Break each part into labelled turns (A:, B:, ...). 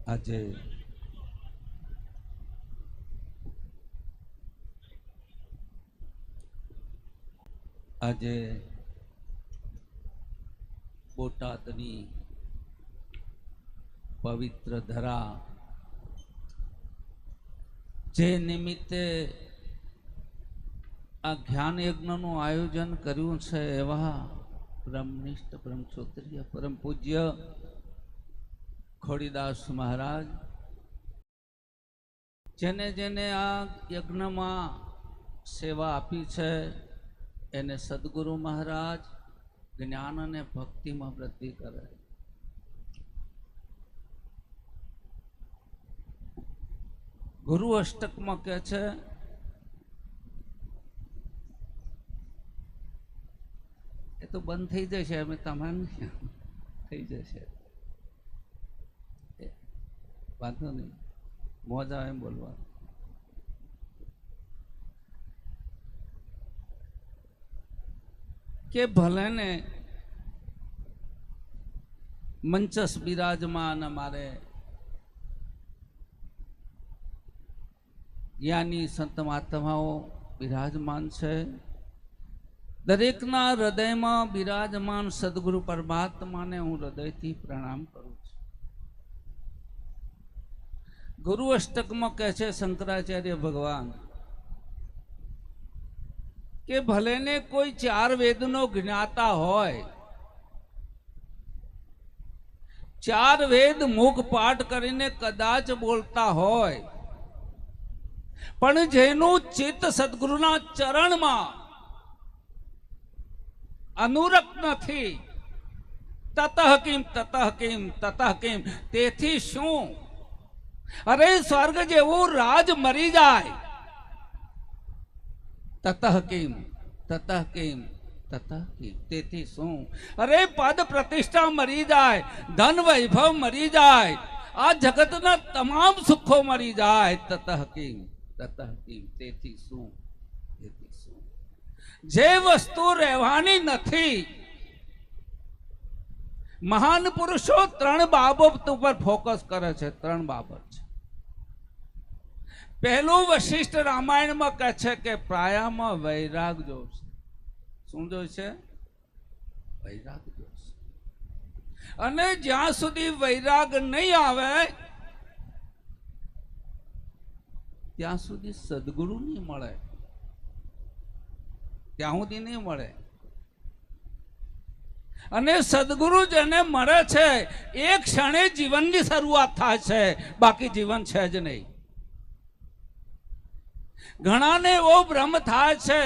A: આજે આજે બોટાદની પવિત્ર ધરા જે નિમિત્તે આ જ્ઞાન યજ્ઞનું આયોજન કર્યું છે એવા બ્રહ્મનિષ્ઠ બ્રહ્મક્ષોત્રીય પરમ પૂજ્ય ખોડીદાસ મહારાજ જેને જેને આ યજ્ઞમાં સેવા આપી છે એને સદગુરુ મહારાજ જ્ઞાન અને ભક્તિમાં વૃદ્ધિ કરે. ગુરુ અષ્ટકમાં કહે છે એ તો બંધ થઈ જશે, અમે તમારે થઈ જશે, વાંધો નહીં, મોજ આવે એમ બોલવા. કે ભલે ને મંચસ બિરાજમાન અમારે જ્ઞાની સંત મહાત્માઓ બિરાજમાન છે, દરેકના હૃદયમાં બિરાજમાન સદગુરુ પરમાત્માને હું હૃદયથી પ્રણામ કરું છું. ગુરુ અષ્ટકમાં કહે છે શંકરાચાર્ય ભગવાન કે ભલે ને કોઈ ચાર વેદનો જ્ઞાતા હોય, ચાર વેદ મુખ પાઠ કરીને કદાચ બોલતા હોય, પણ જેનું ચિત્ત સદગુરુના ચરણમાં અનુરક્ત નથી, તતઃ કિમ તતઃ કિમ તતઃ કિમ, તેથી શું? અરે સ્વર્ગ જેવું રાજ મરી જાય, તતઃ કિમ તતઃ કિમ તતઃ કિમ, તેથી શું? અરે પદ પ્રતિષ્ઠા મરી જાય, ધન વૈભવ મરી જાય, આ જગતના તમામ સુખો મરી જાય, તતઃ કિમ તતઃ કિમ, તેથી શું? તેથી શું? જે વસ્તુ રહેવાની નથી, મહાન પુરુષો ત્રણ બાબત ઉપર ફોકસ કરે છે. ત્રણ બાબત છે. પહેલું વશિષ્ઠ રામાયણમાં કહે છે કે પ્રાયામાં વૈરાગ જોશે. શું જોશે? વૈરાગ જોશે. અને જ્યાં સુધી વૈરાગ નહીં આવે ત્યાં સુધી સદગુરુ નહીં મળે, ત્યાં સુધી નહીં મળે. અને સદગુરુ જેને મળે છે એ ક્ષણે જીવનની શરૂઆત થાય છે, બાકી જીવન છે જ નહીં. ઘણાને એવો ભ્રમ થાય છે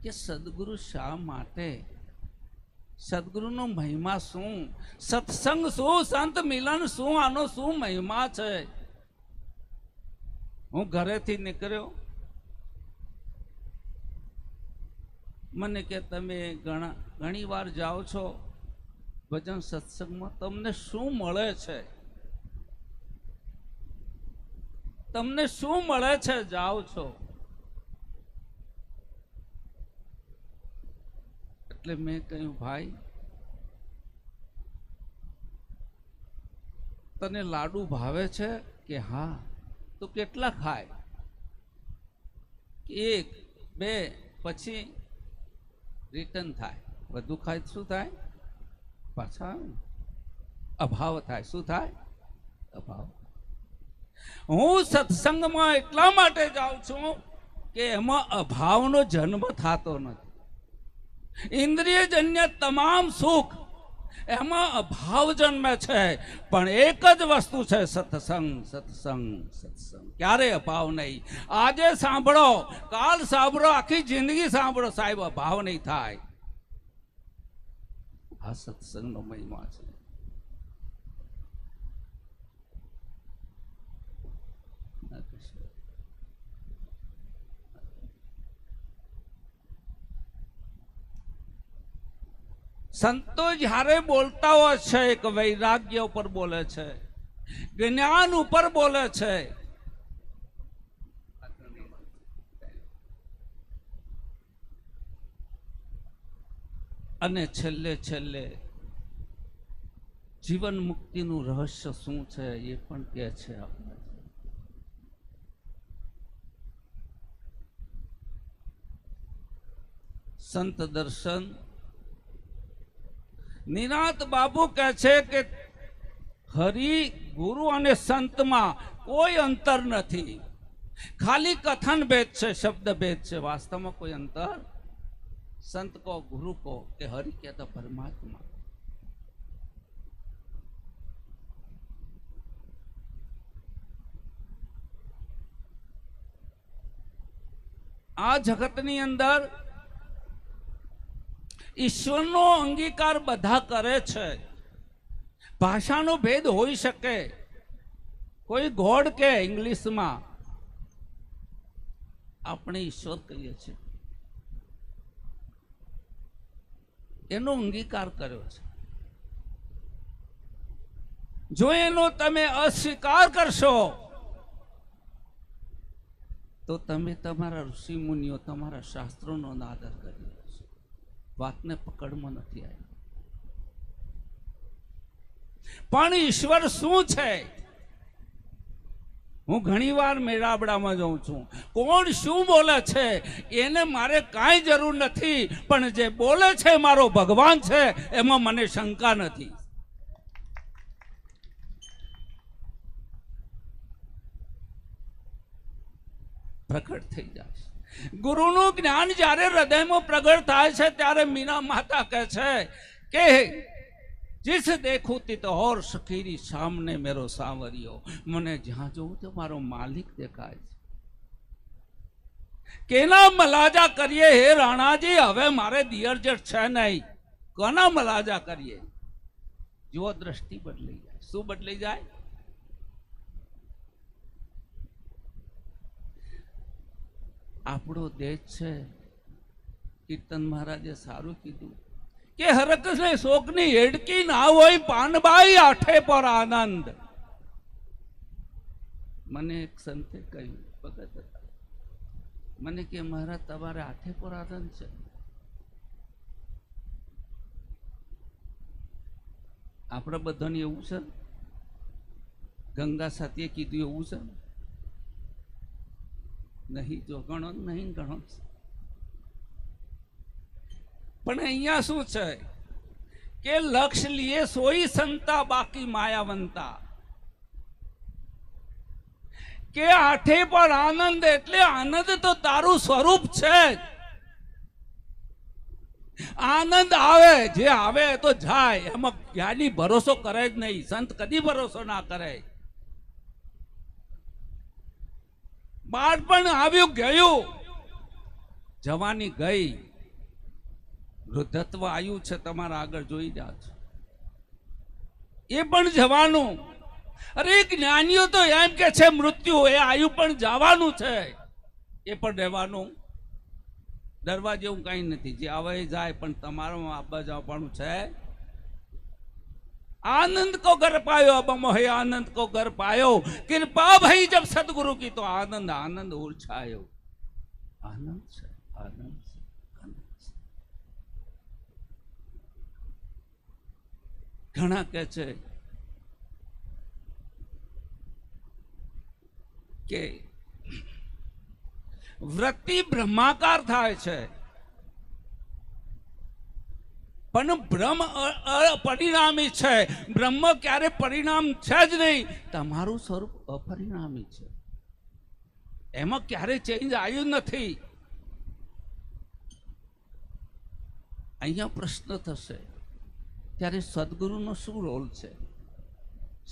A: કે સદગુરુ શા માટે, સદગુરુનો મહિમા શું, સત્સંગ શું, સંત મિલન શું, આનો શું મહિમા છે? હું ઘરેથી નીકળ્યો, મને કે તમે ઘણી વાર જાઓ છો ભજન સત્સંગમાં, તમને શું મળે છે? તમને શું મળે છે જાઓ છો? એટલે મેં કહ્યું ભાઈ તને લાડુ ભાવે છે? કે હા. તો કેટલા ખાય? એક બે, પછી રિટર્ન થાય. વધુ ખાય શું થાય? પાછા અભાવ થાય. શું થાય? અભાવ. હું સત્સંગમાં એટલા માટે જાઉં છું કે એમાં અભાવનો જન્મ થતો નથી. ઇન્દ્રિયજન્ય તમામ સુખ એમાં અભાવ જન્મે છે, પણ એક જ વસ્તુ છે સત્સંગ, સત્સંગ, સત્સંગ. ક્યારે અભાવ નહીં. આજે સાંભળો, કાલ સાંભળો, આખી જિંદગી સાંભળો, સાહેબ અભાવ નહીં થાય. આ સત્સંગનો મહિમા છે. સંતો જ્યારે બોલતા હોય છે એક વૈરાગ્ય ઉપર બોલે છે, જ્ઞાન ઉપર બોલે છે. અને છેલ્લે છેલ્લે જીવન મુક્તિનું રહસ્ય શું છે એ પણ કહે છે આપણે. સંત દર્શન નિનાદ બાબુ કહે છે કે હરિ ગુરુ અને સંતમાં કોઈ અંતર નથી, ખાલી કથન ભેદ છે, શબ્દ ભેદ છે, વાસ્તવમાં કોઈ અંતર. સંત કો ગુरु को કે હરિ કે તો પરમાત્મા. આ જગતની અંદર ઈશ્વરનો અંગીકાર બધા કરે છે. ભાષાનો ભેદ હોઈ શકે, કોઈ ગોડ કે ઇંગ્લિશમાં, આપણે ઈશ્વર કહીએ છીએ, એનો અંગીકાર કર્યો છે. જો એનો તમે અસ્વીકાર કરશો તો તમે તમારા ઋષિ મુનિઓ, તમારા શાસ્ત્રોનો આદર કરી લેશો. વાતને પકડમાં નથી આવી. પણ ઈશ્વર શું છે? હું ઘણી વાર મેળાવડામાં જાઉં છું, કોણ શું બોલે છે એને મારે કાંઈ જરૂર નથી, પણ જે બોલે છે મારો ભગવાન છે એમાં મને શંકા નથી. પ્રગટ થઈ જાય. ગુરુનું જ્ઞાન જ્યારે હૃદયમાં પ્રગટ થાય છે ત્યારે મીના માતા કહે છે કે जिस देखूं तित और सखीरी सामने मेरो सांवरियो. મને જ્યાં જોઉં તો મારો માલિક દેખાય છે. કેના મલાજા કરીએ હે રાણાજી? હવે મારે દિયર જેઠ છે નહીં, કોના મલાજા કરીએ? જો દ્રષ્ટિ બદલાઈ જાય. શું બદલાઈ જાય? આપણો દેશ છે. કીર્તન મહારાજે સારું કીધું કે હરકસ ને શોકની હેડકી ના હોય, પાનબાઈ આઠે પર આનંદ. મને એક સંતે કહ્યું, ભગત હતા, મને કે મહારાજ તમારે આઠે પર આનંદ છે? આપણે બધાને એવું છે? ગંગા સાથીએ કીધું એવું છે? નહીં. જો ગણો નહીં ગણો. પણ અહીંયા શું છે કે લક્ષ્ય લીએ સોઈ સંતા બાકી માયાવંતા. કે આઠે પર આનંદ એટલે આનંદ તો તારું સ્વરૂપ છે. આનંદ આવે, જે આવે તો જાય, એમાં જ્ઞાની ભરોસો કરે જ નહીં. સંત કદી ભરોસો ના કરે. બાળપણ આવ્યું ગયું, જવાની ગઈ, વૃદ્ધત્વ આવ્યું છે તમારા આગળ જોઈ રહ્યા છો, એ પણ જવાનું. અરે જ્ઞાનીઓ તો એમ કે છે મૃત્યુ એ આયુ પણ જવાનું છે, એ પણ રહેવાનું. ડરવા જેવું કઈ નથી, જે આવે જાય, પણ તમારો આપવા જવાનું છે. आनंद को घर पायो, अब मोहे आनंद को घर पायो, कृपा भई जब सदगुरु की तो आनंद आनंद और छायो. आनंद से आनंद से आनंद से. घना कहे छे के वृत्ति ब्रह्माकार थाय छे, પણ બ્રહ્મ અપરિણામી છે. બ્રહ્મ ક્યારે પરિણામ છે જ નહીં. તમારું સ્વરૂપ અપરિણામી છે, એમાં ક્યારે ચેન્જ આવ્યું નથી. અહીંયા પ્રશ્ન થશે ત્યારે સદગુરુનો શું રોલ છે?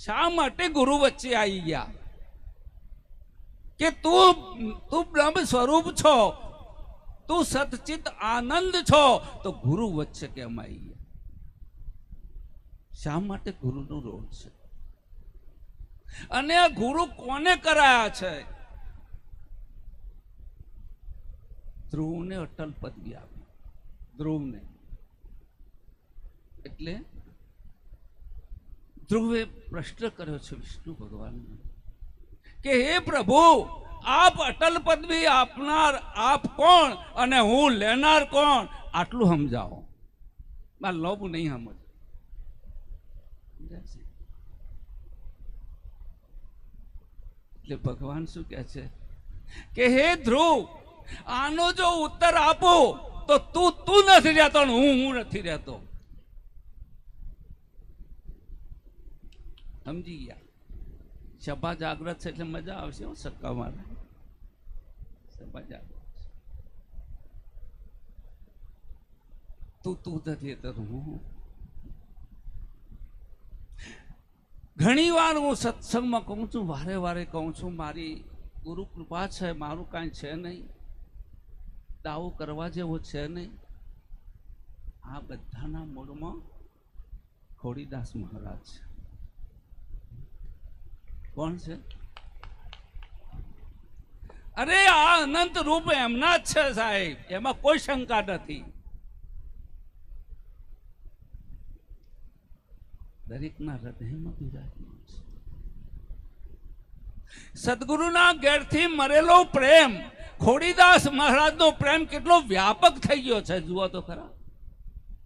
A: શા માટે ગુરુ વચ્ચે આવી ગયા? કે તું બ્રહ્મ સ્વરૂપ છો, તું સતચિત આનંદ છો, તો ગુરુ વચ્ચે કેમ આવી ગયા? શા માટે ગુરુનો રોલ છે? અને આ ગુરુ કોને કરાયા છે? ધ્રુવને અટલ પદવી આપી. ધ્રુવને એટલે ધ્રુવે પ્રશ્ન કર્યો છે વિષ્ણુ ભગવાનને કે હે પ્રભુ, આપ અટલ પદવી આપનાર આપ કોણ અને હું લેનાર કોણ? આટલું સમજાવો. મારે લોભ નહીં સમજ. એટલે ભગવાન શું કહે છે કે હે ધ્રુવ, આનો જો ઉત્તર આપો તો તું નથી રહેતો, હું નથી રહેતો. સમજી ગયા? સભા જાગ્રત છે એટલે મજા આવશે. સક્કા મારે સભા જાગ્રત, તું નથી રહેતો, હું. ઘણી વાર હું સત્સંગમાં કહું છું, વારે વારે કહું છું, મારી ગુરુ કૃપા છે, મારું કાંઈ છે નહીં, દાવો કરવા જેવો છે નહીં. આ બધાના મૂળમાં ખોડીદાસ મહારાજ છે. કોણ છે? અરે આ અનંત રૂપ એમના જ છે સાહેબ, એમાં કોઈ શંકા નથી. દરેકના હૃદયમાં બિરાજમાન છે. સદગુરુના ઘેરથી મરેલો પ્રેમ, ખોડીદાસ મહારાજનો પ્રેમ કેટલો વ્યાપક થઈ ગયો છે. જુઓ તો ખરા,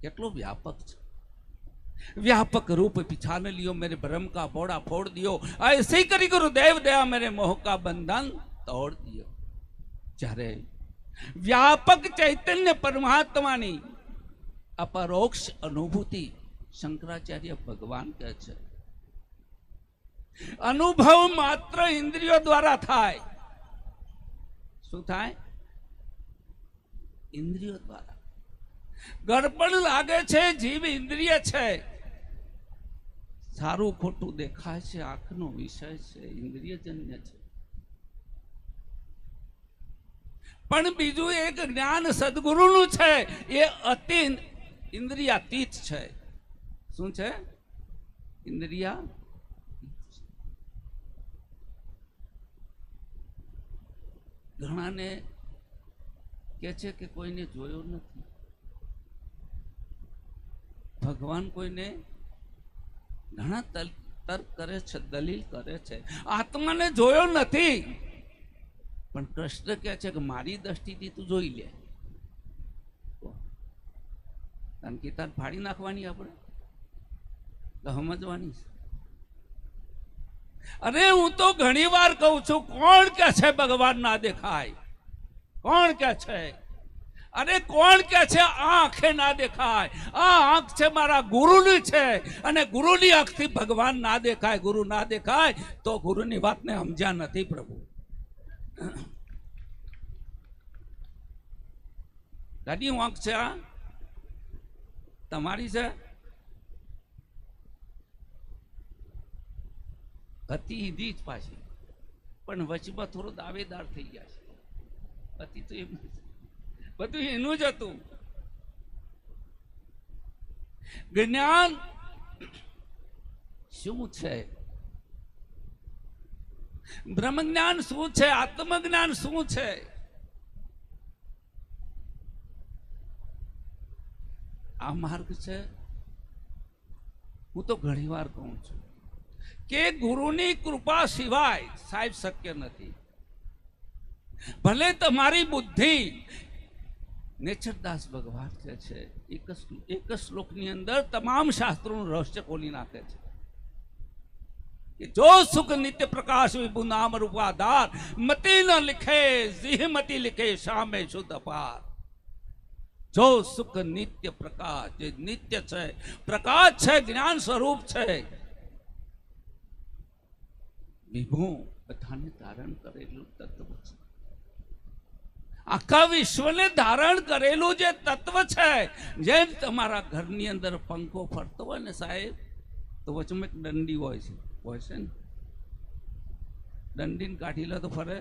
A: કેટલો વ્યાપક છે. व्यापक रूप पिछान लियो मेरे भ्रम का फोड़ा फोड़ दियो, ऐसे करी गुरुदेव दया मेरे मोह का बंधन तोड़ दियो. જ્યારે વ્યાપક ચૈતન્ય પરમાત્માની અપરોક્ષ અનુભૂતિ શંકરાચાર્ય ભગવાન કહે છે, અનુભવ માત્ર ઇન્દ્રિયો દ્વારા થાય. શું થાય? ઇન્દ્રિયો દ્વારા. ગડબડ લાગે છે, જીવ ઇન્દ્રિય છે. સારું ખોટું દેખાય છે, આંખનો વિષય છે, ઇન્દ્રિયજન્ય છે. પણ બીજું એક જ્ઞાન સદગુરુનું છે, એ અતિ ઇન્દ્રિયાતીત છે. શું છે? ઇન્દ્રિયા. ઘણાને કે છે કે કોઈને જોયો નથી. ભગવાન કોઈને ઘણા તર્ક કરે છે, દલીલ કરે છે, આત્માને જોયો નથી. પણ કૃષ્ણ કહે છે કે મારી દ્રષ્ટિથી તું જોઈ લે. કારણ કે તાર ફાડી નાખવાની, આપણે સમજવાની. અરે હું તો ઘણી વાર કહું છું, કોણ કે છે ભગવાન ના દેખાય? કોણ કે છે? અરે કોણ કે છે આ આંખે ના દેખાય? આ આંખ છે મારા ગુરુની છે, અને ગુરુની આંખથી ભગવાન ના દેખાય. ગુરુ ના દેખાય તો ગુરુની વાતને સમજ્યા નથી પ્રભુ. દાદી આંખ છે, આ તમારી છે? હતી ઈધી જ પાછી, પણ વચમાં થોડો દાવેદાર થઈ ગયા છે. હતી તો એમ બધું એનું જ હતું. જ્ઞાન શું છે? બ્રહ્મ જ્ઞાન શું છે? આત્મજ્ઞાન શું છે? આ માર્ગ છે. હું તો ઘણી વાર કહું છું કે ગુરુની કૃપા સિવાય સાહેબ શક્ય નથી. ભલે તમારી બુદ્ધિ, નેચરદાસ ભગવાન કહે છે, એક શ્લોકની અંદર તમામ શાસ્ત્રોનું રહસ્ય ખોલી નાખે છે કે જો સુખ નિત્ય પ્રકાશ વિભુ નામ રૂપાધાર, મતિ ન લિખે જીહ મતિ લિખે શામે શુદ્ધ અપાર. જો સુખ નિત્ય પ્રકાશ, જે નિત્ય છે, પ્રકાશ છે, જ્ઞાન સ્વરૂપ છે, વિભુ બધાને ધારણ કરેલું તત્વ છે. આખા વિશ્વને ધારણ કરેલું જે તત્વ છે. જેમ તમારા ઘરની અંદર પંખો ફરતો હોય ને સાહેબ, તો વચમાં એક દંડી હોય છે ને, દંડીને કાઢી લે તો ફરે.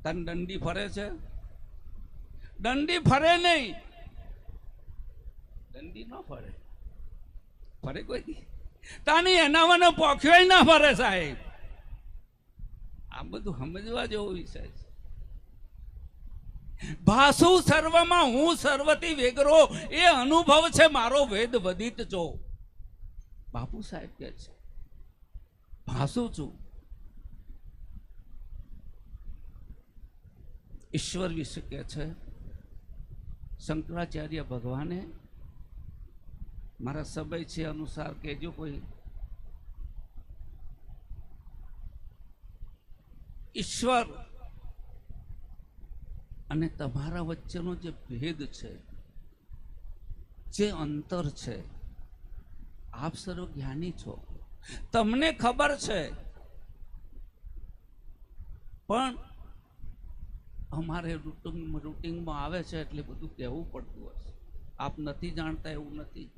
A: તન દંડી ફરે છે? દંડી ફરે નહીં. દંડી ન ફરે. ફરે કોઈ દી? તાની એનામાં પોખ્યો ના ફરે સાહેબ. આ બધું સમજવા જેવો વિષય છે. ભાસુ સર્વમાં હું સર્વથી વેગરો, એ અનુભવ છે મારો વેદ વદિત જો. બાપુ સાહેબ કે છે ભાસુ છું. ઈશ્વર વિશે કે છે શંકરાચાર્ય ભગવાને મારા સમય છે અનુસાર કહેજો કોઈ. ઈશ્વર અને તમારા વચ્ચેનો જે ભેદ છે, જે અંતર છે, આપ સર્વ જ્ઞાની છો, તમને ખબર છે, પણ અમારે રૂટિંગમાં આવે છે એટલે બધું કહેવું પડતું હશે. આપ નથી જાણતા એવું નથી.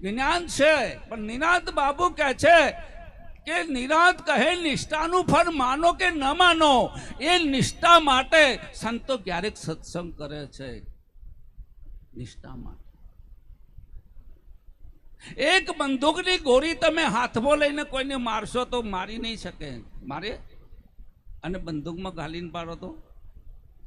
A: જ્ઞાન છે, પણ નિનાદ બાબુ કહે છે કે નિનાદ કહે નિષ્ઠાનું ફળ માનો કે ન માનો, એ નિષ્ઠા માટે સંતો ક્યારેક સત્સંગ કરે છે. નિષ્ઠા માટે એક બંદૂકની ગોળી તમે હાથમાં લઈને કોઈને મારશો તો મારી નહીં શકે. મારે અને બંદૂકમાં ગાલીને પાડો તો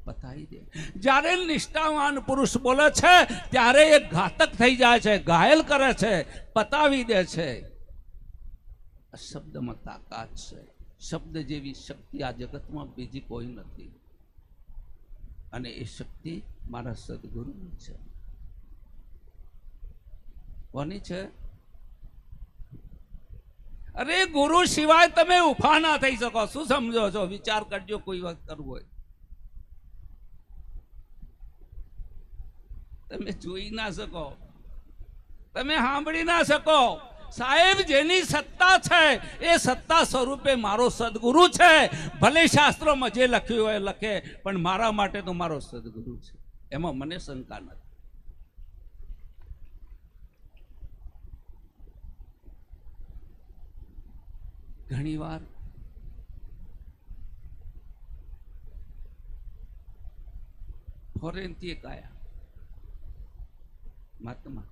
A: પતાવી દે. જ્યારે નિષ્ઠાવાન પુરુષ બોલે છે ત્યારે એ ઘાતક થઈ જાય છે, ઘાયલ કરે છે, પતાવી દે છે. શબ્દમાં તાકાત છે. શબ્દ જેવી શક્તિ આ જગતમાં બીજી કોઈ નથી. અને એ શક્તિ મારા સદગુરુની છે. કોની છે? અરે ગુરુ સિવાય તમે ઉભા ના થઈ શકો. શું સમજો છો? વિચાર કરજો કોઈ વખત કરવું હોય. તમે જોઈ ના શકો, તમે સાંભળી ના શકો. સાહેબ જેની સત્તા છે એ સત્તા સ્વરૂપે મારો સદગુરુ છે. ભલે શાસ્ત્રોમાં જે લખ્યું હોય લખે, પણ મારા માટે તો મારો સદગુરુ છે. એમાં મને શંકા નથી. ઘણી વાર ફોરેનથી એક આયા મહાત્મા,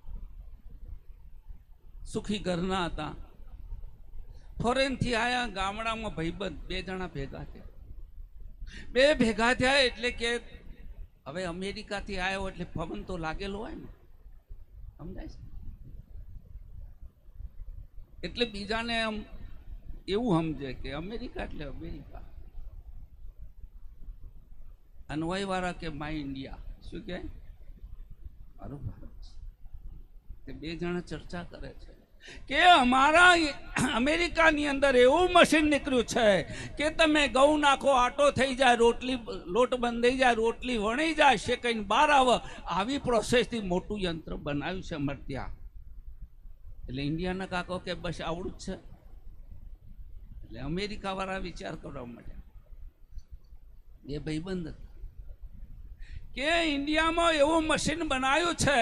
A: સુખી ઘરના હતા. ફોરેનથી આયા, ગામડામાં ભાઈબંધ 2 જણા ભેગા થયા. 2 ભેગા થયા એટલે કે હવે અમેરિકાથી આવ્યો એટલે પવન તો લાગેલો હોય ને, સમજાય છે? એટલે બીજાને આમ એવું સમજે કે અમેરિકા એટલે અમેરિકા. અનવય વાળા કે માય ઇન્ડિયા. શું કે મારું ભારત છે. 2 જણા ચર્ચા કરે છે કે અમારા અમેરિકાની અંદર એવું મશીન નીકળ્યું છે કે તમે ઘઉં નાખો, આટો થઈ જાય, રોટલી લોટ બંધાઈ જાય, રોટલી વણી જાય, શેકાઈને બહાર આવે. આવી પ્રોસેસથી મોટું યંત્ર બનાવ્યું છે અમારે ત્યાં. એટલે ઇન્ડિયાના કાકો કે બસ આવડું જ છે. એટલે અમેરિકા વાળા વિચાર કરવા માંડ્યા. 2 ભાઈબંધ કે ઇન્ડિયામાં એવું મશીન બનાવ્યું છે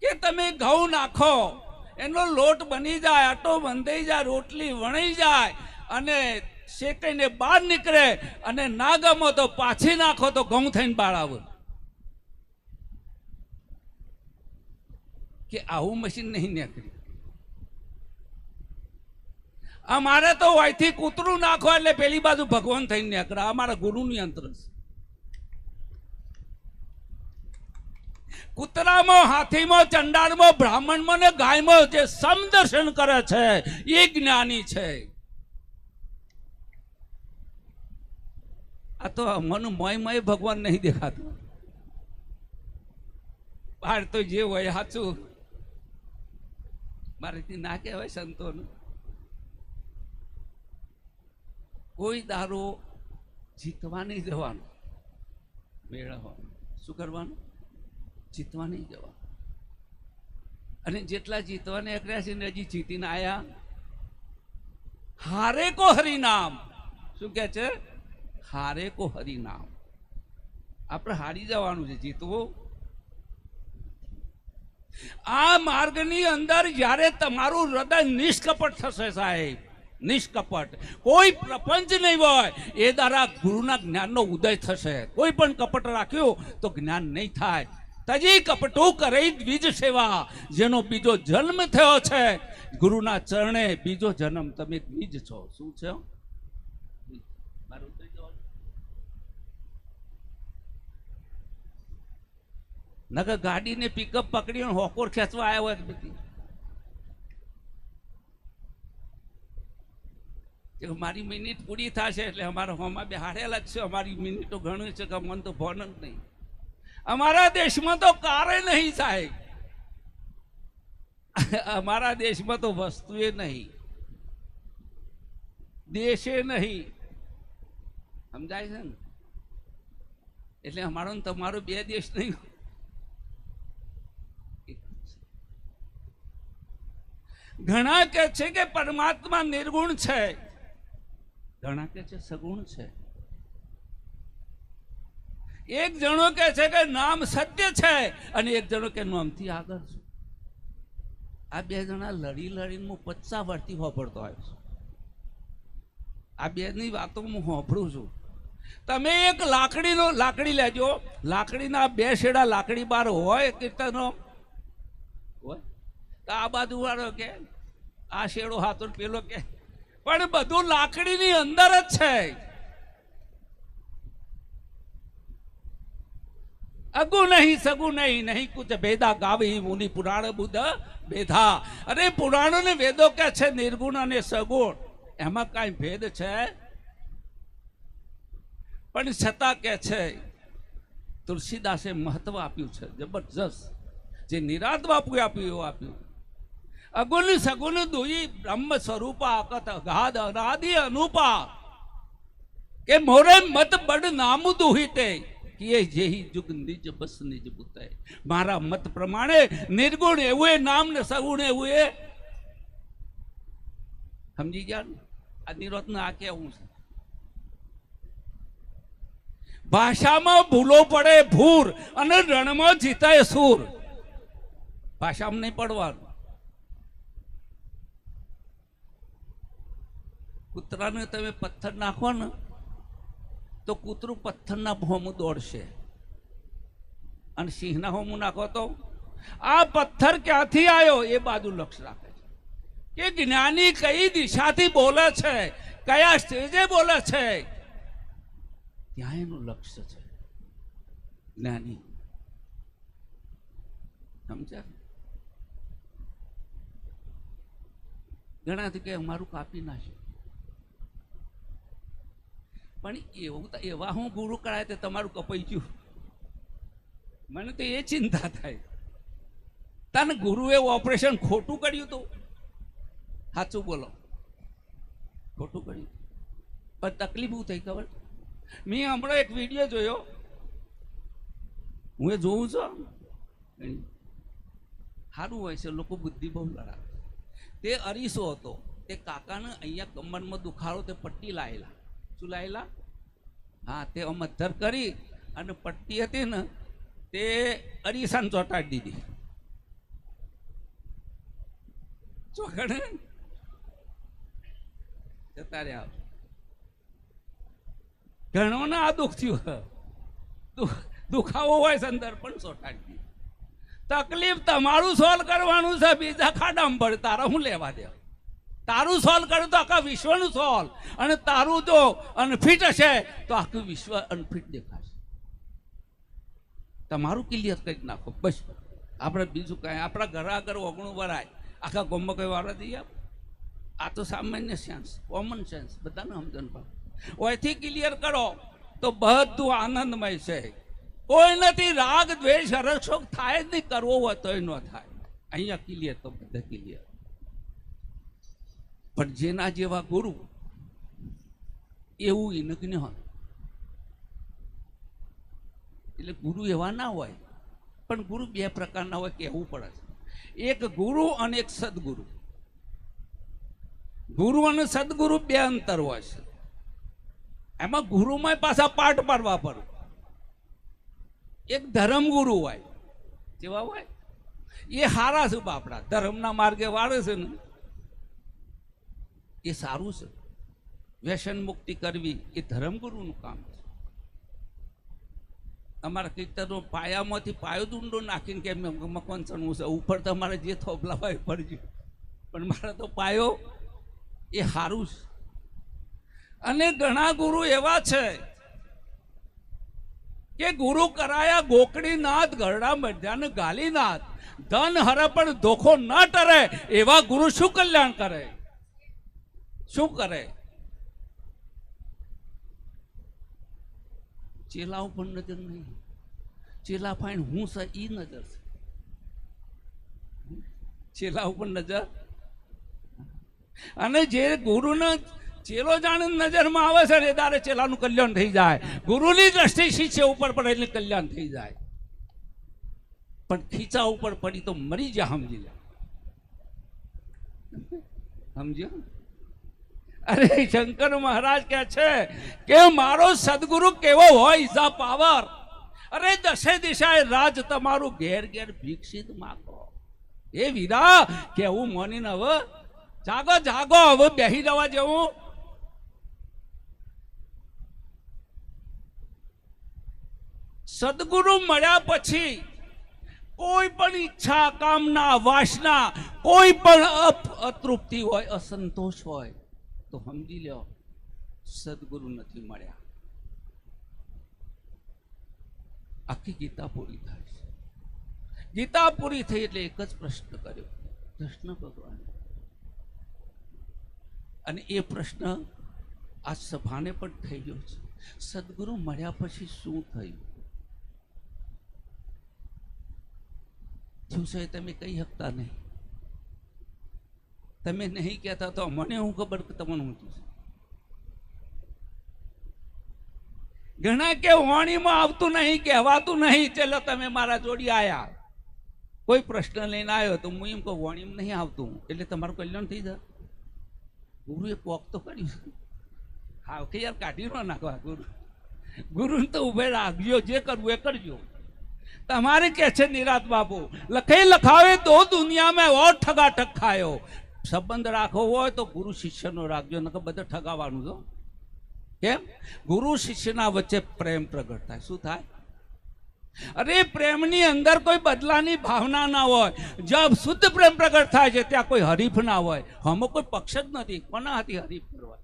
A: કે તમે ઘઉં નાખો, એનો લોટ બની જાય, આટો બંધાઈ જાય, રોટલી વણાઈ જાય અને શેકાઈને બહાર નીકળે, અને ના ગમો તો પાછી નાખો તો ઘઉં થઈને બહાર આવે. કે આવું મશીન નહીં નીકળ્યું. અમારે તો અહીંથી કૂતરું નાખો એટલે પેલી બાજુ ભગવાન થઈને નીકળે. અમારા ગુરુનું યંત્ર છે. કૂતરામાં, હાથીમાં, ચંડાળમાં, બ્રાહ્મણમાં ને ગાયમાં જે સમદર્શન કરે છે એ જ્ઞાની છે. આ તો મન મય ભગવાન નહીં દેખાતું. બહાર તો જે હોય સાચું, મારેથી ના કહેવાય સંતોનું. કોઈ દારો જીતવા નહીં જવાનું, મેળવવાનું. શું કરવાનું? જીતવા નહીં જવાનું. અને જેટલા જીતવાને એકર્યા છે ને હજી જીતીને આયા. હારે કો હરિનામ. શું કે છે? હારે કો હરિનામ. આપણે હારી જવાનું છે, જીતવું. આ માર્ગની અંદર જ્યારે તમારું હૃદય નિષ્કપટ થશે સાહેબ, નિષ્કપટ, કોઈ પ્રપંચ નહીં હોય, એ દ્વારા ગુરુના જ્ઞાનનો ઉદય થશે. કોઈ પણ કપટ રાખ્યું તો જ્ઞાન નહીં થાય. તજી કપટું કરે દ્વિજ સેવા. જેનો બીજો જન્મ થયો છે ગુરુના ચરણે, બીજો જન્મ તમે દ્વિજ છો. શું છે? નકર ગાડીને પિકઅપ પકડીને હોકોર ખેંચવા આવ્યા હોય બધી. મારી મિનિટ પૂરી થશે એટલે અમારા હોમાં બે હારેલા જ છે. અમારી મિનિટો ઘણી છે કે મને તો ભણ જ નહીં. અમારા દેશમાં તો કારે નહીં સાહેબ, અમારા દેશમાં તો વસ્તુએ નહીં, દેશે નહીં. સમજાય છે ને? એટલે અમારો ને તમારો બે દેશ નહીં. ઘણા કે છે કે પરમાત્મા નિર્ગુણ છે, ઘણા કે છે સગુણ છે. એક જણો કે છે કે નામ સત્ય છે અને એક જણો કે નામથી આગળ છે. આ બે જણા લડી લડીને હું 50 વર્ષથી હોભળતો આવ્યો છું. આ બે ની વાતો હું હોભળું છું. તમે એક લાકડી લેજો, લાકડીના બે શેડા લાકડી બાર હોય કીર્તનો હોય તો આ બાજુ વાળો કે આ શેડો હાથો પેલો કે, પણ બધું લાકડીની અંદર જ છે. અગુ નહીં સગુ નહીં, નહીં કુછ ભેદા ગાવી મુનિ પુરાણ બુદ્ધ ભેદા. અરે પુરાણો ને વેદો કે છે નિર્ગુણ અને સગુણ, એમાં કઈ ભેદ છે? પણ છતાં કે છે તુલસીદાસે મહત્વ આપ્યું છે જબરજસ્ત. જે નિરાત બાપુએ આપ્યું એવું આપ્યું. અગુણ સગુણ દુઈ બ્રહ્મ સ્વરૂપા અકત અગાધ અનાદિ અનુપા, કે મોરે મત બડ નામ દુહિતે કિએ જેહી જુગ નિજ બસ નિજ બુતે. મારા મત પ્રમાણે નિર્ગુણ એવું એ નામ ને સગુણ એવું એ. સમજી ગયા ને? આ નિરોધ ને આ કેવું છે? ભાષામાં ભૂલો પડે ભૂર અને રણમાં જીતાય સૂર. ભાષામાં નહીં પડવાનું. કૂતરાને તમે પથ્થર નાખો ને તો કૂતરું પથ્થરના હોમું દોડશે, અને સિંહના હોમું નાખો તો આ પથ્થર ક્યાંથી આવ્યો એ બાજુ લક્ષ રાખે છે. કે જ્ઞાની કઈ દિશાથી બોલે છે, કયા સ્ટેજે બોલે છે, ત્યાં એનું લક્ષ્ય છે. જ્ઞાની સમજ્યા? ઘણા કે અમારું કાપી નાખ્યું, પણ એવું એવા હું ગુરુ કરાય તે તમારું કપાઈ ગયું. મને તો એ ચિંતા થાય. તને ગુરુએ ઓપરેશન ખોટું કર્યું હતું? સાચું બોલો, ખોટું કર્યું. પણ તકલીફ શું થઈ ખબર? મેં હમણાં એક વિડીયો જોયો, હું એ જોઉં છું, સારું હોય છે, લોકો બુદ્ધિ બહુ લડાવે. તે અરીસો હતો, તે કાકાને અહીંયા કમરમાં દુખાડો, તે પટ્ટી લાયેલા. શું લાયેલા? હા, તે મધર કરી અને પટ્ટી હતી ને તે અરીસાને ચોંટાડી દીધી. ચોખડે જતા રહ્યા. ઘણોને આ દુઃખ થયું, દુખાવો હોય છે અંદર, પણ ચોંટાડી દીધી. તકલીફ તમારું સોલ્વ કરવાનું છે, બીજા ખાડામાં પડે તારા હું લેવા દે. તારું સોલ્વ કર્યું તો આખા વિશ્વનું સોલ્વ, અને તારું જો અનફિટ હશે તો આખું વિશ્વ અનફિટ દેખાશે. તમારું ક્લિયર કરી નાખો બસ. આપણે બીજું કઈ, આપણા ઘર આગળ ઓગણું વરાય, આખા ગામમાં કઈ વાળા દઈએ? આ તો સામાન્ય સેન્સ, કોમન સેન્સ, બધાને સમજણ પડે. ઓયથી ક્લિયર કરો તો બધું આનંદમય છે. કોઈ નથી રાગ દ્વેષ હરશોક થાય જ નહીં. કરવો હોય તો ન થાય. અહીંયા ક્લિયર તો બધા ક્લિયર. પણ જેના જેવા ગુરુ એવું ઇનગ્ન હોય. એટલે ગુરુ એવા ના હોય, પણ ગુરુ બે પ્રકારના હોય, કહેવું પડે છે. એક ગુરુ અને એક સદગુરુ. ગુરુ અને સદગુરુ બે અંતર હોય છે. એમાં ગુરુમાં પાછા પાઠ પાડવા પડે. એક ધર્મગુરુ હોય, જેવા હોય એ હારા છે બાપડા, ધર્મના માર્ગે વાળે છે ને એ સારું છે. વ્યસન મુક્તિ કરવી એ ધર્મગુરુનું કામ છે. અમારા કીર્તનો પાયામાંથી પાયો દુંડો નાખીને કે મકાન ચણવું છે, ઉપર તમારે જે થોપલા હોય પડજો, પણ મારા તો પાયો એ સારું છે. અને ઘણા ગુરુ એવા છે કે ગુરુ કરાયા ગોકળીનાથ, ગરડા મધ્યાને ગાલીનાથ, ધન હરે પણ ધોખો ના ટરે. એવા ગુરુ શું કલ્યાણ કરે? શું કરે? ચેલાઓ પણ નજર નહીં. ચેલા ફાઈન હું છે ઈ નજર છે, ચેલા ઉપર નજર. અને જે ગુરુને ચેલો જાણે નજરમાં આવે છે ને તારે ચેલાનું કલ્યાણ થઈ જાય. ગુરુની દ્રષ્ટિ શિષ્ય ઉપર પડે એટલે કલ્યાણ થઈ જાય. પણ ખીચા ઉપર પડી તો મરી જા, સમજી લે. સમજ્યો? અરે શંકર મહારાજ કહે છે કે મારો સદગુરુ કેવો હોય, ઇઝ અ પાવર. અરે દશે દિશાએ રાજ તમારું ઘેર ઘેર ભિક્ષિત માગો. એ વીરા કેવું મોનીને હવે જાગો જાગો, હવે બેહી જવા જેવું. સદગુરુ મળ્યા પછી કોઈ પણ ઈચ્છા, કામના, વાસના, કોઈ પણ અતૃપ્તિ હોય, અસંતોષ હોય તો સમજી લો સદગુરુ નથી મળ્યા. આખી ગીતા પૂરી થાય છે. ગીતા પૂરી થઈ એટલે એક જ પ્રશ્ન કર્યો કૃષ્ણ ભગવાન, અને એ પ્રશ્ન આ સભાને પણ થઈ ગયો છે. સદગુરુ મળ્યા પછી શું થયું? થયું છે તમે કહી શકતા નહીં. તમે નહીં કહેતા તો મને હું ખબર કે તમને હું થયું. ઘણા કે વાણીમાં આવતું નહીં, કહેવાતું નહીં, ચલો તમે મારા જોડી આયા, કોઈ પ્રશ્ન લઈને આવ્યો તો હું એમ કહું વાણીમાં નહીં આવતું એટલે તમારું કલ્યાણ થઈ જાય. ગુરુએ કોક તો કર્યું. હા કે યાર કાઢી ન નાખવા ગુરુ. ગુરુને તો ઉભે રાખજો, જે કરવું એ કરજો. તમારે કે છે નિરાત બાપુ લખે લખાવે તો દુનિયા મેં ઓર ઠગા ઠગ ખાયો. સંબંધ રાખવો હોય તો ગુરુ શિષ્યનો રાખજો, નકર બધે ઠગાવાનું છો. કેમ? ગુરુ શિષ્યના વચ્ચે પ્રેમ પ્રગટ થાય. શું થાય? અરે પ્રેમની અંદર કોઈ બદલાની ભાવના ના હોય. જબ શુદ્ધ પ્રેમ પ્રગટ થાય છે ત્યાં કોઈ હરીફ ના હોય. હમો કોઈ પક્ષ જ નથી, કોના હાથી હરીફ કરવા?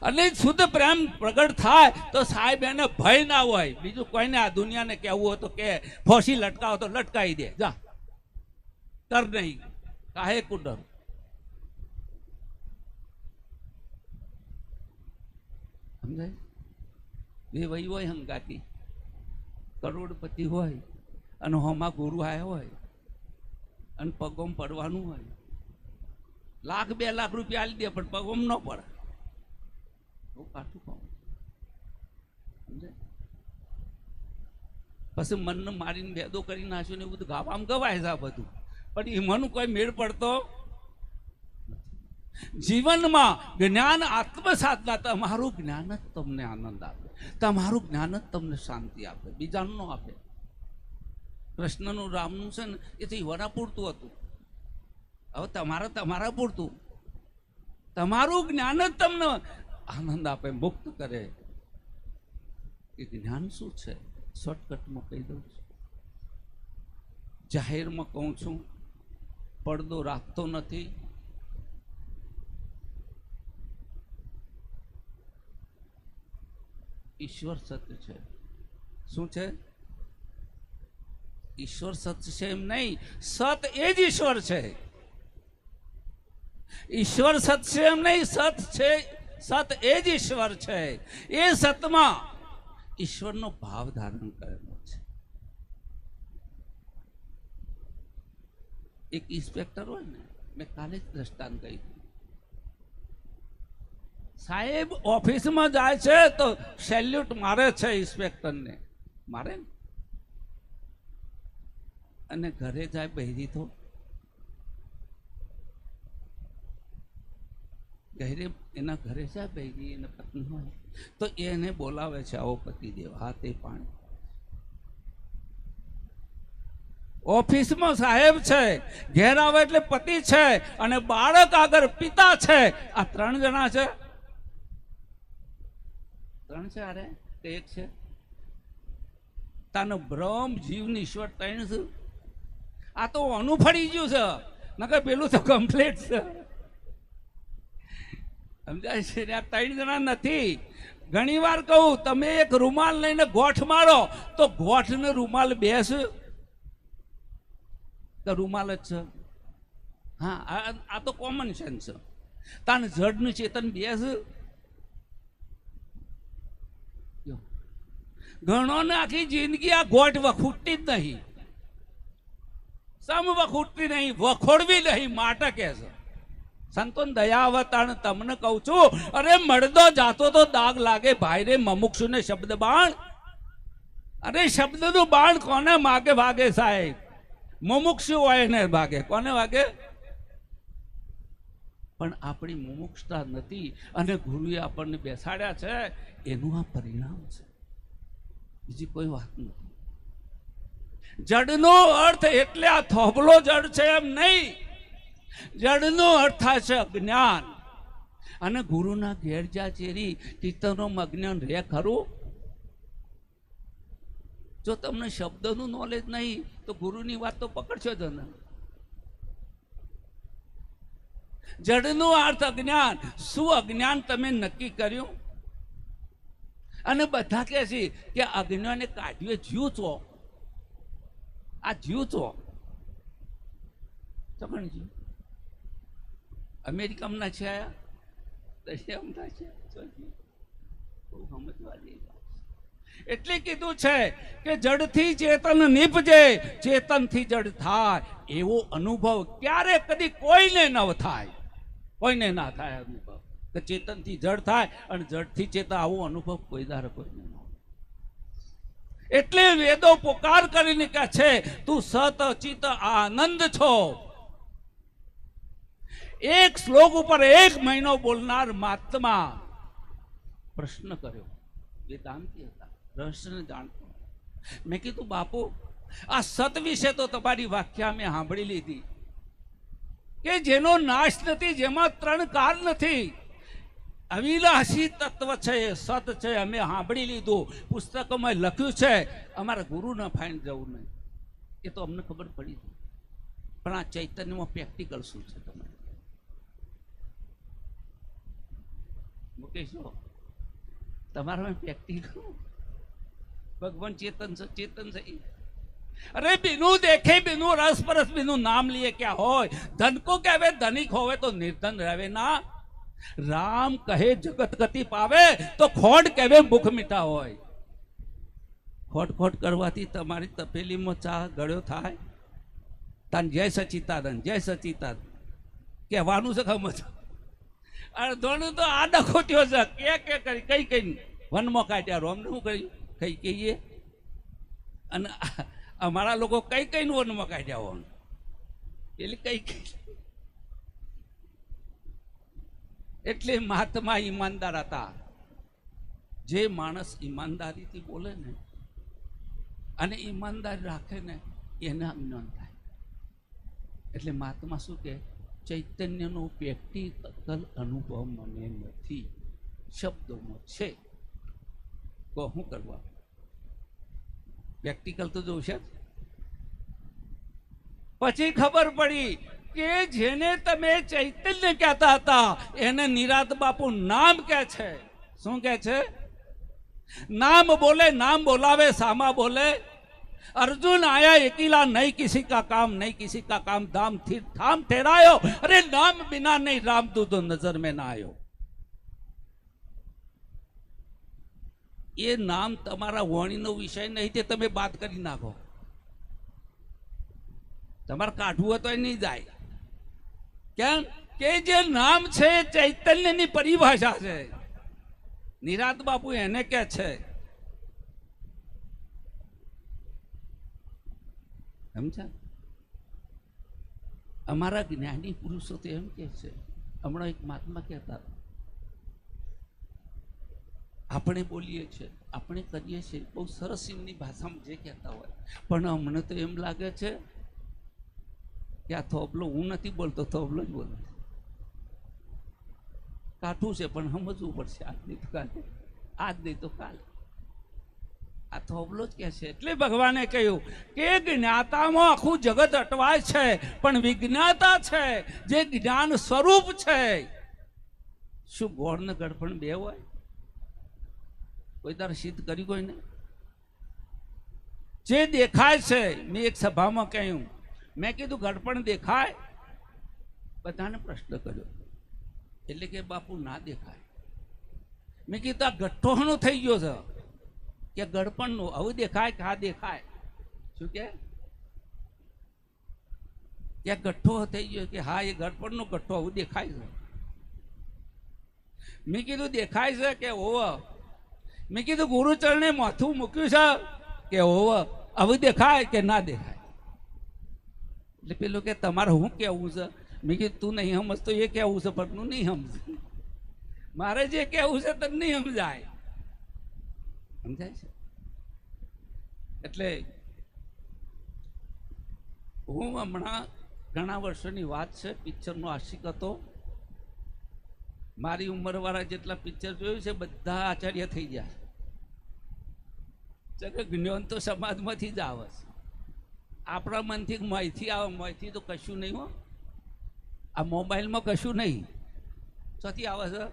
A: એટલે શુદ્ધ પ્રેમ પ્રગટ થાય તો સાહેબ એને ભય ના હોય. બીજું કોઈને આ દુનિયાને કહેવું હોય તો કે ફોસી લટકાવો તો લટકાવી દે, જા ડર નહીં, કાહે કો ડર. સમજાય? બે વહી હોય હંગાતી, કરોડપતિ હોય અને હોમાં ગુરુ આવ્યા હોય અને પગોમ પડવાનું હોય, લાખ 2 લાખ રૂપિયા આલી દે પણ પગોમ ન પડે. પછી મનને મારીને ભેદો કરી નાખ્યો ને એવું બધું ગાવામાં ગવાય છે આ બધું, પણ એમાંનું કોઈ મેળ પડતો. જીવનમાં જ્ઞાન આત્મસાધના, તમારું જ્ઞાન જ તમને આનંદ આપે, તમારું જ્ઞાન જ તમને શાંતિ આપે, બીજાનું ન આપે. કૃષ્ણનું રામનું છે ને એ તો ઈવરા પૂરતું હતું. હવે તમારા પૂરતું તમારું જ્ઞાન જ તમને આનંદ આપે, મુક્ત કરે. એ જ્ઞાન શું છે? શોર્ટકટમાં કહી દઉં છું. જાહેરમાં કહું છું, પડદો રાખતો નથી. ઈશ્વર સત્ય છે. શું છે? ઈશ્વર સત્ય છે એમ નહીં, સત એ જ ઈશ્વર છે. ઈશ્વર સત છે એમ નહીં, સત છે, સત એ જ ઈશ્વર છે. એ સતમાં ઈશ્વરનો ભાવ ધારણ કરેલો છે. એક ઇન્સ્પેક્ટર હોય ને, મેં કાલે જ દ્રષ્ટાંત કહ્યું. સાહેબ ઓફિસમાં જાય છે તો સેલ્યુટ મારે છે ઇન્સ્પેક્ટરને, મારે ને. અને ઘરે જાય બહેરી તો એના ઘરે જાય બહેરી, એના પત્ની હોય તો એને બોલાવે છે, આવો પતિદેવ, હા તે પાણી. ઓફિસમાં સાહેબ છે, ઘેર આવે એટલે પતિ છે અને બાળક આગળ પિતા છે. આ 3 જણા છે. 3 છે. અરે એક છે તાનો બ્રહ્મ જીવની ઈશ્વર 3 છે. આ તો અનુ ફળી ગયું છે, નકર પેલું તો કમ્પ્લીટ છે. સમજાય છે? આ 3 જણા નથી. ઘણી વાર કહું, તમે એક રૂમાલ લઈને ગોઠ મારો તો ગોઠ ને રૂમાલ બેસ તો રૂમાલ જ છે. હા, આ તો કોમન સેન્સ છે. તાન જડનું ચેતન બેસ. ઘણોને આખી જિંદગી આ ગોઠ વખૂટતી જ નહીં, સમ વખૂટતી નહીં, વખોડવી નહીં માટે કે છે. સંતોન દયા અવતાણ તમને કહું છું, અરે મળદો જાતો તો દાગ લાગે ભાઈ રે મમુક્ષુ ને શબ્દ બાણ. અરે શબ્દનું બાણ કોને માગે ભાગે સાહેબ? મુમુક્ષુ હોય ને ભાગે. કોને ભાગે? પણ આપણી મુમુક્ષતા નથી અને ગુરુએ આપણને બેસાડ્યા છે, એનું આ પરિણામ છે, બીજી કોઈ વાત નથી. જડનો અર્થ એટલે આ થોભલો જડ છે એમ નહીં. જડનો અર્થ થાય છે અજ્ઞાન. અને ગુરુના ઘેર જા ચેરી ચિત્તનું અજ્ઞાન રે ખરું? જો તમને શબ્દનું નોલેજ નહીં તો ગુરુની વાત તો પકડશો જ ને. જડનું અર્થ અજ્ઞાન. શું અજ્ઞાન તમે નક્કી કર્યું? અને બધા કહે છે કે અજ્ઞાને કાઢ્યું જીવ છો. આ જીવ છો ચકણજી અમેરિકામાં છે, દરિયામાં છે, બહુ સમજવા જેવી વાત. એટલે કીધું છે કે જડથી ચેતન નીપજે, ચેતનથી જડ થાય એવો અનુભવ ક્યારે કદી કોઈને ન થાય, કોઈને ના થાય અનુભવ કે ચેતનથી જડ થાય અને જડથી ચેતન. આવો અનુભવ કોઈ ધારે કોઈને ન. એટલે વેદો પોકાર કરીને કહે છે તું સત ચિત આનંદ છો. એક શ્લોક ઉપર 1 મહિનો બોલનાર મહાત્મા પ્રશ્ન કર્યો. વેદાંતી હતા, રહસ્યને જાણતો. મેં કીધું બાપુ આ સત વિશે તો તમારી વ્યાખ્યા મેં સાંભળી લીધી કે જેનો નાશ નથી, જેમાં 3 કાર નથી, અવિનાશી તત્વ છે, સત છે. અમે સાંભળી લીધું, પુસ્તકોમાં લખ્યું છે, અમારા ગુરુ ન ફાઈન જવું નહીં, એ તો અમને ખબર પડી. પણ આ ચૈતન્યમાં પ્રેક્ટિકલ શું છે તમારે મુકેશ? તમારા પ્રેક્ટિકલ ભગવાન ચેતન છે, ચેતન છે. અરે બીનું દેખે બીનું રસ પરસ બીનું નામ લીએ ક્યાં હોય? ધન કો કહેવે ધનિક હોવે તો નિર્ધન રહે ના. રામ કહે જગત ગતિ પાવે તો ખોટ કહેવે ભૂખ મીઠા હોય. ખોટ ખોટ કરવાથી તમારી તપેલીમાં ચા ગળ્યો થાય? તાન જય સચિતાનંદ, જય સચિતાનંદ કહેવાનું છે ખબર? અડધોનું તો આ ડખો થયો છે કે કરી કઈ કઈ વનમાં કાઢ્યા. રોમને શું કર્યું કઈ કહીએ? અને અમારા લોકો કઈ કઈ વનમાં કાઢ્યા હોય એટલે કઈ કઈ. એટલે મહાત્મા ઈમાનદાર હતા. જે માણસ ઈમાનદારીથી બોલે ને અને ઈમાનદારી રાખે ને એને અજ્ઞાન થાય. એટલે મહાત્મા શું કે ચૈતન્યનો પ્રેક્ટિકલ અનુભવ મને નથી, શબ્દોમાં છે. તો શું કરવા? પ્રેક્ટિકલ તો જોશે. પછી ખબર પડી કે જેને તમે ચૈતન્ય કહેતા હતા એને નિરાત બાપુ નામ કે છે. શું કે છે? નામ બોલે, નામ બોલાવે, સામા બોલે. अर्जुन आया अकेला, नहीं किसी का काम, नहीं किसी का काम, धाम थाम ठहरायो. अरे नाम बिना नहीं राम तू तो नजर में ना आयो. ये नाम તમારા વાણીનો વિષય નહીં, તે તમે બાદ કરી નાખો. તમારે કાઢવું હોય તો એ નહીં જાય. કેમ કે જે નામ છે ચૈતન્યની પરિભાષા છે. નિરાત બાપુ એને કે છે. સમજા? અમારા જ્ઞાની પુરુષો તો એમ કે છે. હમણાં એક મહાત્મા કહેતા, આપણે બોલીએ છીએ, આપણે કરીએ છીએ બહુ સરસ એમની ભાષામાં જે કહેતા હોય, પણ અમને તો એમ લાગે છે કે આ થોભલો હું નથી બોલતો, થોભલો જ બોલે. કાઠું છે પણ સમજવું પડશે. આજ નહીં તો કાલે, આજ નહીં તો કાલે. આ થોભલો જ કે છે. એટલે ભગવાને કહ્યું કે જ્ઞાતામાં આખું જગત અટવાય છે, પણ વિજ્ઞાતા છે જે જ્ઞાન સ્વરૂપ છે. શું ગોળ ને ગડપણ બે હોય? કોઈ તારે સિદ્ધ કર્યું કોઈ ને? જે દેખાય છે, મેં એક સભામાં કહ્યું, મેં કીધું ગડપણ દેખાય? બધાને પ્રશ્ન કર્યો. એટલે કે બાપુ ના દેખાય. મેં કીધું આ ગઠ્ઠોનો થઈ ગયો છે. કે ગળપણનું આવું દેખાય કે આ દેખાય શું કે ત્યાં ગઠ્ઠો થઈ ગયો કે હા એ ગળપણનો ગઠ્ઠો આવું દેખાય છે. મેં કીધું દેખાય છે કે ઓવ. મેં કીધું ગુરુચરણે માથું મૂક્યું છે કે ઓવ આવું દેખાય કે ના દેખાય. એટલે પેલું કે તમારે શું કેવું છે? મેં કીધું તું નહીં સમજતો એ કેવું છે પણ તું નહીં સમજ. મારે જે કેવું છે તને નહીં સમજાય. સમજાય છે? એટલે હું હમણાં ઘણા વર્ષોની વાત છે, પિક્ચરનો આશિક હતો. મારી ઉંમરવાળા જેટલા પિક્ચર જોયું છે બધા આચાર્ય થઈ ગયા છે. જ્ઞાન તો સમાજમાંથી જ આવે છે. આપણા મનથી માહિતી આવે, માહિતી તો કશું નહીં હો. આ મોબાઈલમાં કશું નહીં. શોથી આવે છે?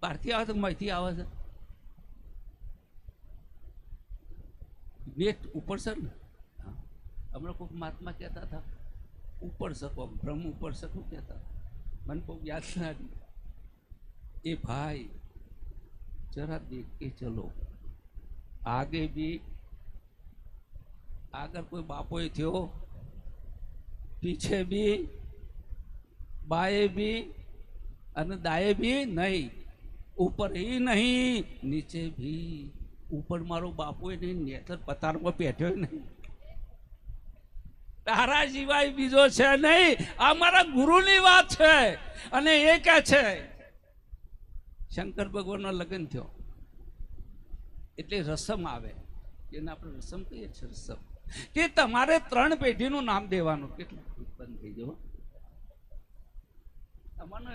A: બહારથી આવે તો માહિતી આવે છે. નેટ ઉપર છે ને. હમણાં કોઈક મહાત્મા કહેતા હતા ઉપર શકો બ્રહ્મ ઉપર શકો કહેતા. मन को याद ना ये भाई जरा देख के चलो आगे भी अगर कोई बापो थो पीछे भी बाएं भी અને दाएं भी नहीं ऊपर ही नहीं नीचे भी. ऊपर मारो बापो नहीं नेतर पतार में बैठो नहीं. તારા સિવાય બીજો છે નહીં. આ મારા ગુરુની વાત છે. અને એ કે છે શંકર ભગવાનનો લગ્ન થયો એટલે રસમ આવે, એને આપણે રસમ કહીએ છીએ. રસમ કે તમારે 3 પેઢીનું નામ દેવાનું. કેટલું બંધ થઈ જવું તમારે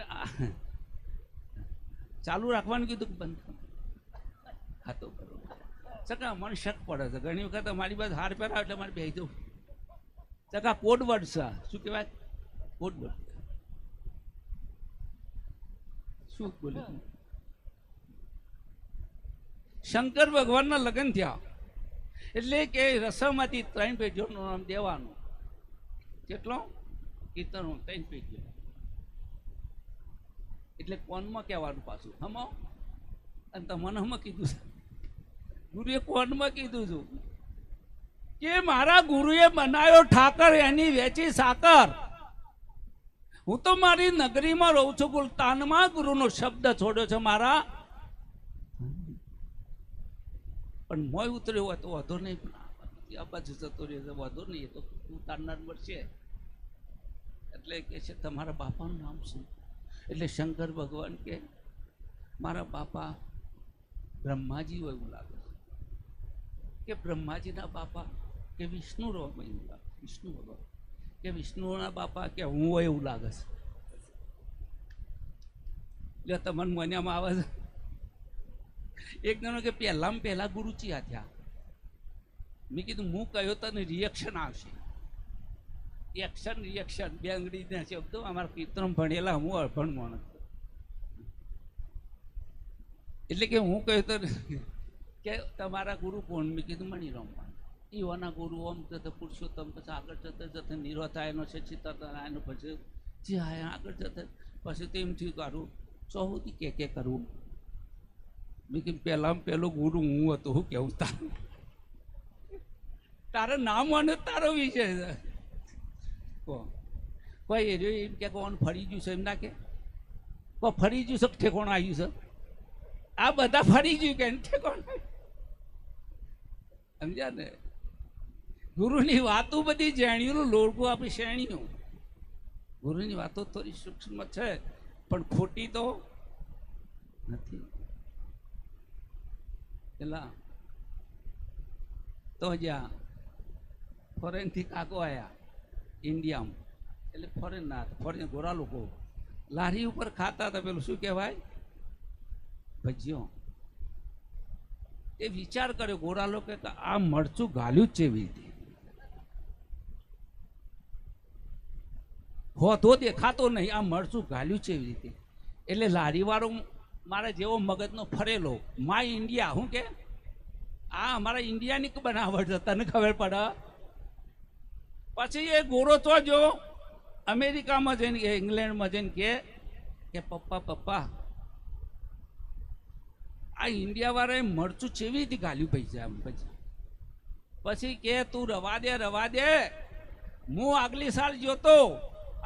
A: ચાલુ રાખવાનું કીધું બંધ. હા તો બરોબર. સકા મને શક પડે છે ઘણી વખત મારી પાસે હાર પહેરાવે એટલે મારે બેસી જવું. ચકા કોડવર્ડ છે. શું કહેવાય? કોડવર્ડ. શું બોલે? શંકર ભગવાનના લગ્ન થયા એટલે કે રસમમાંથી 3 પેઢીઓનું નામ દેવાનું. કેટલો? કીર્તનો 3 પેઢીઓ. એટલે કોનમાં કહેવાનું પાછું હમો. અને તમને હમ કીધું છે ગુરુએ કોનમાં કીધું છું કે મારા ગુરુએ બનાવ્યો ઠાકર એની વેચી સાકર. હું તો મારી નગરીમાં રહું છું ગુલતાનમાં ગુરુનો શબ્દ છોડ્યો છે મારા. પણ મોય ઉતર્યો હોય તો વાંધો નહીં, પણ આ બાજુ જતો રહ્યો છે વાંધો નહીં. એ તો ઉતારનાર મળશે. એટલે કે છે તમારા બાપાનું નામ શું? એટલે શંકર ભગવાન કે મારા બાપા બ્રહ્માજી હોય એવું લાગે કે બ્રહ્માજીના બાપા કે વિષ્ણુ રહો એવું લાગે. વિષ્ણુ ભગવાન કે વિષ્ણુના બાપા કે હું હોય એવું લાગે છે. એટલે તમને મન્યામાં આવે છે. એક જણો કે પહેલા ગુરુ ચિયા થયા. મેં કીધું હું કહ્યો તને રિએક્શન આવશે. એક્શન રિએક્શન 2 અંગ્રેજીના શબ્દો અમારા કીર્તન ભણેલા, હું અભણ માણસ. એટલે કે હું કહ્યું તો કે તમારા ગુરુ કોણ? મેં કીધું મણિરામ. ઈવાના ગુરુ ઓમ જતા પુરુષોત્તમ, પછી આગળ જતા જતા નિરોધાયનો છે, ચિત્તનારાયણનો, પછી જે આયા આગળ જતા પછી તો એમ થયું કારું ચોહુથી કે કરવું. મેં કીધું પહેલો ગુરુ હું હતો. હું કેવું તારા નામ અને તારો વિષય છે. કોઈ એમ કે કોણ ફરી ગયું છે એમ ના કે કોઈ ફરી ગયું છે ઠેકોણ આવ્યું છે. આ બધા ફરી ગયું કે ઠેકોણ સમજ્યા ને. ગુરુની વાતો બધી જાણ્યું લોડકું આપણી શ્રેણીઓ. ગુરુની વાતો થોડી સૂક્ષ્મ છે પણ ખોટી તો નથી. પેલા તો જ્યાં ફોરેનથી કાકો આવ્યા ઇન્ડિયામાં, એટલે ફોરેન ના ફોરેન ગોરા લોકો લારી ઉપર ખાતા હતા પેલું શું કહેવાય ભજીયો. એ વિચાર કર્યો ગોરા લોકો કે આ મરચું ગાલ્યું જ છે એવી રીતે. હોતો દેખાતો નહીં, આ મરચું ગાલ્યું છે એવી રીતે. એટલે લારીવાળો મારા જેવો મગજનો ફરેલો માય ઇન્ડિયા. હું કે આ અમારા ઇન્ડિયાની બનાવટ છે, તને ખબર પડે. પછી એ ગોરો તો જો અમેરિકામાં જઈને ઇંગ્લેન્ડમાં જઈને કે પપ્પા આ ઇન્ડિયા વાળાએ મરચું ચેવી રીતે ગાલ્યું પૈસા આમ પછી કે તું રવા દે હું આગલી સાલ જોતો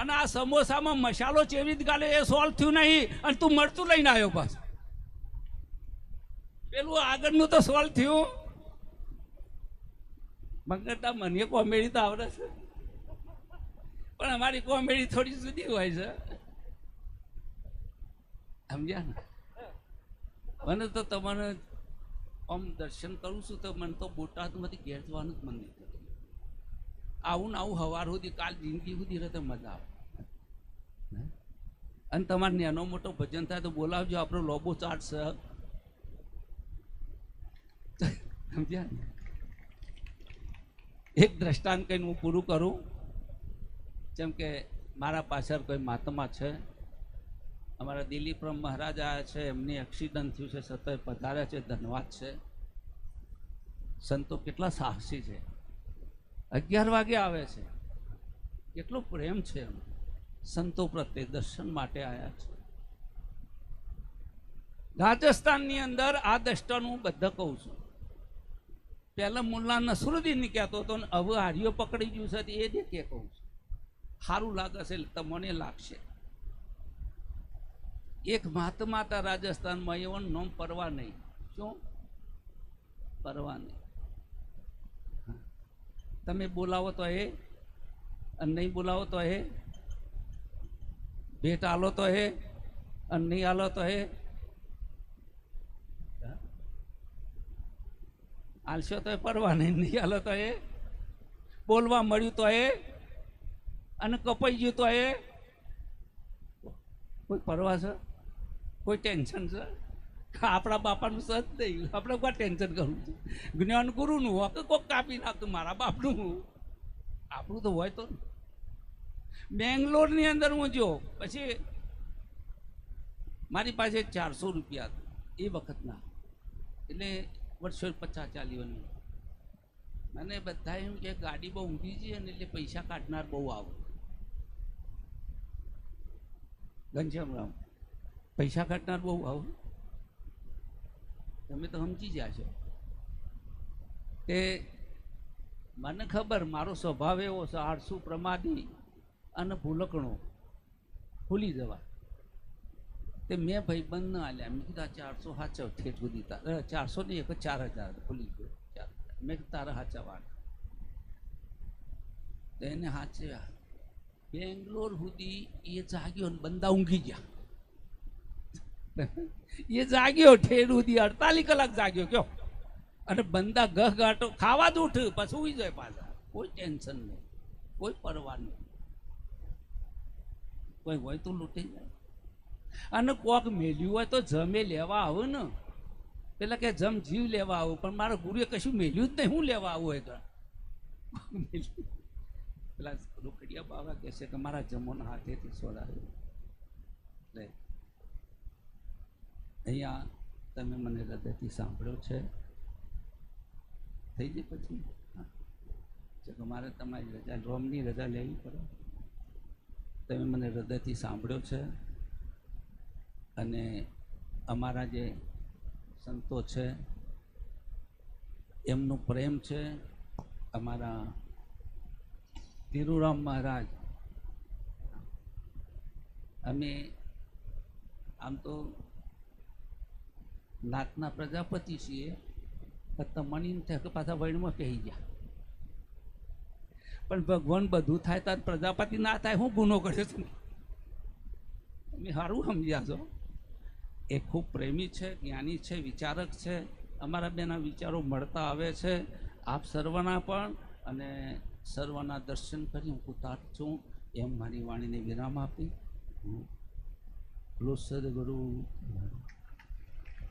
A: અને આ સમોસામાં મસાલો ચેવી રીતે ગાલે એ સોલ્વ થયું નહીં અને તું મરચું લઈને આવ્યો પાછું. પેલું આગળનું તો સોલ્વ થયું. મંગળતા મને કોમેડી તો આવડે છે પણ અમારી કોમેડી થોડી જુદી હોય છે, સમજ્યા ને. મને તો તમારે આમ દર્શન કરું છું તો મને તો બોટાદમાંથી ઘેર જવાનું જ મન નહીં થતું. આવું ને આવું સવાર સુધી કાલ જિંદગી સુધી રહે તો મજા આવે. અને તમારે નાનો મોટો ભજન થાય તો બોલાવજો, આપણો લોબો ચાર્ટ છે, સમજ્યા ને. એક દ્રષ્ટાંત કહીને હું પૂરું કરું. જેમ કે મારા પાછળ કોઈ મહાત્મા છે, અમારા દિલીપરામ મહારાજ આવ્યા છે, એમની એક્સિડન્ટ થયું છે, સતત પધાર્યા છે, ધન્યવાદ છે. સંતો કેટલા સાહસી છે, 11 વાગે આવે છે, કેટલો પ્રેમ છે એમ સંતો પ્રત્યે, દર્શન માટે આવ્યા છે. રાજસ્થાનની અંદર આ દ્રષ્ટાનું બધા કહું છું. પહેલા મુલ્લા નસરુદ્દીન કહેતો હતો ને હવે હારીઓ પકડી ગયું છે એ દેખે કહું છું. સારું લાગે છે તમને લાગશે. એક મહાત્મા હતા રાજસ્થાનમાં, એવાનું નામ પરવા નહીં. શું પરવા નહીં? તમે બોલાવો તો એ અને નહીં બોલાવો તો એ, ભેટ આલો તો એ અને નહીં આલો તો એ, આલશો તો એ પરવા નહીં, નહીં આલો તો એ, બોલવા મળ્યું તો એ અને કપાઈ ગયું તો એ. કોઈ પરવા છે? કોઈ ટેન્શન છે? આપણા બાપાનું સજ નહીં, આપણે કોઈ ટેન્શન કરવું છે? જ્ઞાન ગુરુનું હોય કે કોઈક કાપી નાખતું મારા બાપનું, આપણું તો હોય તો. બેંગ્લોરની અંદર હું જો પછી મારી પાસે 400 રૂપિયા એ વખતના, એટલે વર્ષો 50-40 મને બધા એમ કે ગાડી બહુ ઊંઘી છે ને એટલે પૈસા કાઢનાર બહુ આવે. ઘનશ્યામરામ, પૈસા કાઢનાર બહુ આવું, તમે તો સમજી ગયા છો. તે મને ખબર મારો સ્વભાવ એવો છે, આળસુ, પ્રમાદી અને ભૂલકણો, ભૂલી જવા. તે મેં ભાઈ બંધ ન આલ્યા, મેં કીધું 400 હાચવ ઠેઠ સુધી, 400 નહીં 4000 ભૂલી ગયો. મેં કીધું તારા હાચા વાત. તો એને હાચ્યા. બેંગ્લોર સુધી એ જાગ્યો ને બંદા ઊંઘી ગયા. એ જાગ્યો ઠેર સુધી 48 કલાક જાગ્યો કયો, અને બંદા ગહ ગાટો ખાવા જ ઉઠ પછી ઉઈ જાય પાછા. કોઈ ટેન્શન નહીં, કોઈ પરવા નહીં. કોઈ હોય તો લૂંટી જાય. અને કોક મેલ્યું હોય તો જમે લેવા આવું ને, પેલા કે જમ જીવ લેવા આવું, પણ મારા ગુરુએ કશું મેલ્યું જ નહીં, હું લેવા આવું હોય. પેલા રોકડિયા બાવા કહે છે કે મારા જમોના હાથેથી સોડાવ્યું. એટલે અહીંયા તમે મને હૃદયથી સાંભળ્યો છે. થઈ જાય પછી કે મારે તમારી રજા, રોમની રજા લેવી પડે. તમે મને હૃદયથી સાંભળ્યો છે અને અમારા જે સંતો છે એમનો પ્રેમ છે. અમારા તિરુરામ મહારાજ, અમે આમ તો નાતના પ્રજાપતિ છીએ, તમારી થાય પાછા વૈણમાં કહી ગયા. પણ ભગવાન બધું થાય તાર પ્રજાપતિ ના થાય, હું ગુનો કર્યો છું? તમે સારું સમજ્યા છો. એ ખૂબ પ્રેમી છે, જ્ઞાની છે, વિચારક છે. અમારા બેના વિચારો મળતા આવે છે. આપ સર્વના પણ, અને સર્વના દર્શન કરી હું કૃતાર્થ છું એમ મારી વાણીને વિરામ આપી. સદગુરુ